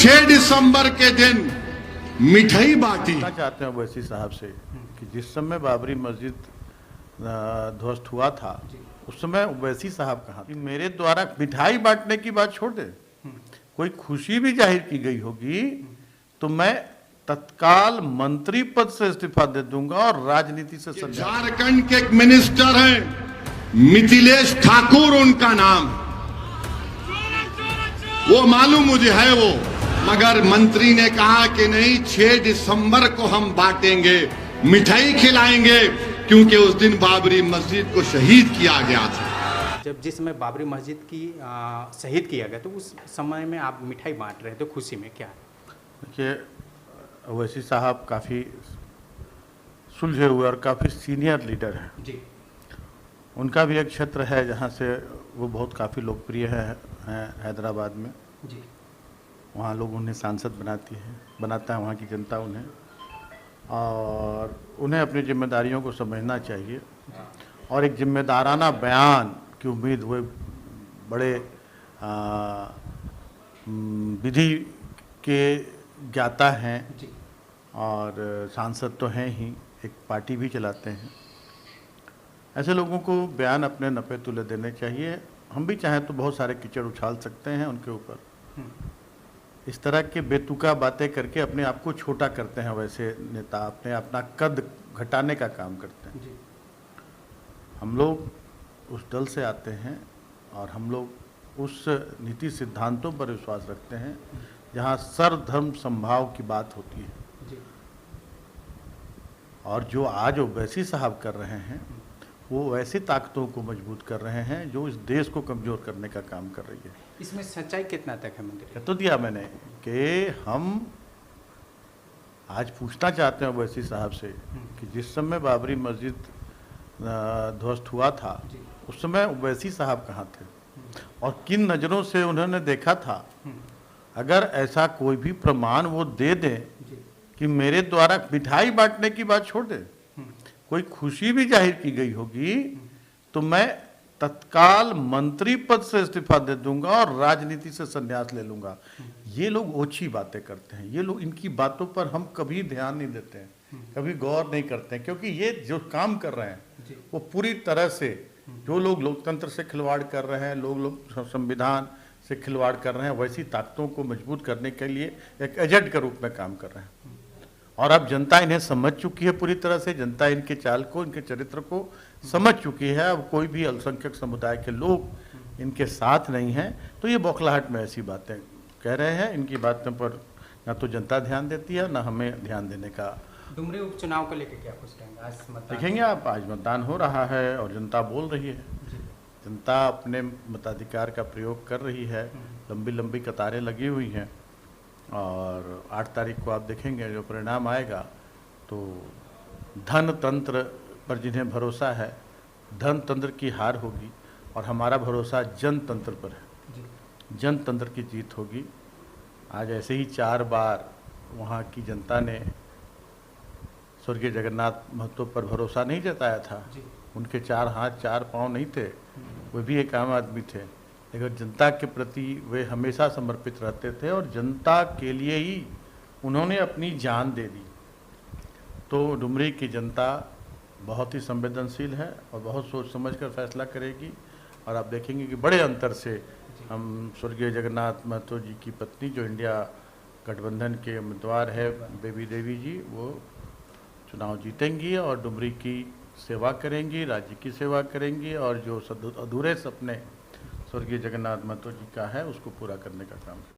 6 दिसंबर के दिन मिठाई बांटी। चाहते हैं ओवैसी साहब से कि जिस समय बाबरी मस्जिद ध्वस्त हुआ था उस समय ओवैसी साहब कहाँ थे? मेरे द्वारा मिठाई बांटने की बात छोड़ दे, कोई खुशी भी जाहिर की गई होगी तो मैं तत्काल मंत्री पद से इस्तीफा दे दूंगा और राजनीति से संन्यास। झारखंड के एक मिनिस्टर हैं मिथिलेश ठाकुर उनका नाम, वो मालूम मुझे है वो, मगर मंत्री ने कहा कि नहीं 6 दिसंबर को हम बांटेंगे, मिठाई खिलाएंगे, क्योंकि उस दिन बाबरी मस्जिद को शहीद किया गया था। जब जिस समय बाबरी मस्जिद की शहीद किया गया तो उस समय में आप मिठाई बांट रहे थे, खुशी में क्या है? देखिए ओवैसी साहब काफ़ी सुलझे हुए और काफ़ी सीनियर लीडर हैं जी। उनका भी एक क्षेत्र है जहाँ से वो बहुत काफ़ी लोकप्रिय हैं हैदराबाद में जी। वहाँ लोग उन्हें सांसद बनाता है वहाँ की जनता उन्हें, और उन्हें अपनी जिम्मेदारियों को समझना चाहिए और एक जिम्मेदाराना बयान की उम्मीद हुए बड़े विधि के ज्ञाता हैं जी। और सांसद तो हैं ही, एक पार्टी भी चलाते हैं। ऐसे लोगों को बयान अपने नपे तुले देने चाहिए। हम भी चाहें तो बहुत सारे कीचड़ उछाल सकते हैं उनके ऊपर, इस तरह के बेतुका बातें करके अपने आप को छोटा करते हैं। वैसे नेता अपना कद घटाने का काम करते हैं। जी। हम लोग उस दल से आते हैं और हम लोग उस नीति सिद्धांतों पर विश्वास रखते हैं जहाँ सर्वधर्म समभाव की बात होती है। जी। और जो आज ओवैसी साहब कर रहे हैं वो ऐसी ताकतों को मजबूत कर रहे हैं जो इस देश को कमज़ोर करने का काम कर रही है। इसमें सच्चाई कितना तक है मंत्री? कह तो दिया मैंने कि हम आज पूछना चाहते हैं ओवैसी साहब से कि जिस समय बाबरी मस्जिद ध्वस्त हुआ था उस समय ओवैसी साहब कहाँ थे और किन नज़रों से उन्होंने देखा था। अगर ऐसा कोई भी प्रमाण वो दे दें कि मेरे द्वारा मिठाई बांटने की बात छोड़ दे, कोई खुशी भी जाहिर की गई होगी तो मैं तत्काल मंत्री पद से इस्तीफा दे दूंगा और राजनीति से संन्यास ले लूंगा। ये लोग ओछी बातें करते हैं, ये लोग, इनकी बातों पर हम कभी ध्यान नहीं देते हैं, कभी गौर नहीं करते हैं, क्योंकि ये जो काम कर रहे हैं वो पूरी तरह से, जो लोग लोकतंत्र से खिलवाड़ कर रहे हैं, लोग संविधान से खिलवाड़ कर रहे हैं, वैसी ताकतों को मजबूत करने के लिए एक एजेंट के रूप में काम कर रहे हैं। और अब जनता इन्हें समझ चुकी है पूरी तरह से, जनता इनके चाल को, इनके चरित्र को समझ चुकी है। अब कोई भी अल्पसंख्यक समुदाय के लोग इनके साथ नहीं हैं, तो ये बौखलाहट में ऐसी बातें कह रहे हैं। इनकी बातों पर ना तो जनता ध्यान देती है ना हमें ध्यान देने का। डुमरी उपचुनाव को लेकर क्या कुछ कहेंगे? आज मतदान देखेंगे आप, आज मतदान हो रहा है और जनता बोल रही है, जनता अपने मताधिकार का प्रयोग कर रही है। लंबी लंबी कतारें लगी हुई हैं और 8 तारीख को आप देखेंगे जो परिणाम आएगा तो धन तंत्र पर जिन्हें भरोसा है, धन तंत्र की हार होगी और हमारा भरोसा जनतंत्र पर है, जनतंत्र की जीत होगी। आज ऐसे ही 4 बार वहाँ की जनता ने स्वर्गीय जगन्नाथ महतो पर भरोसा नहीं जताया था। उनके 4 हाथ 4 पाँव नहीं थे, वे भी एक आम आदमी थे, लेकिन जनता के प्रति वे हमेशा समर्पित रहते थे और जनता के लिए ही उन्होंने अपनी जान दे दी। तो डुमरी की जनता बहुत ही संवेदनशील है और बहुत सोच समझकर फैसला करेगी और आप देखेंगे कि बड़े अंतर से हम स्वर्गीय जगन्नाथ महतो जी की पत्नी, जो इंडिया गठबंधन के उम्मीदवार है बेबी देवी जी, वो चुनाव जीतेंगी और डुमरी की सेवा करेंगी, राज्य की सेवा करेंगी और जो अधूरे सपने स्वर्गीय जगन्नाथ महतो जी का है उसको पूरा करने का काम।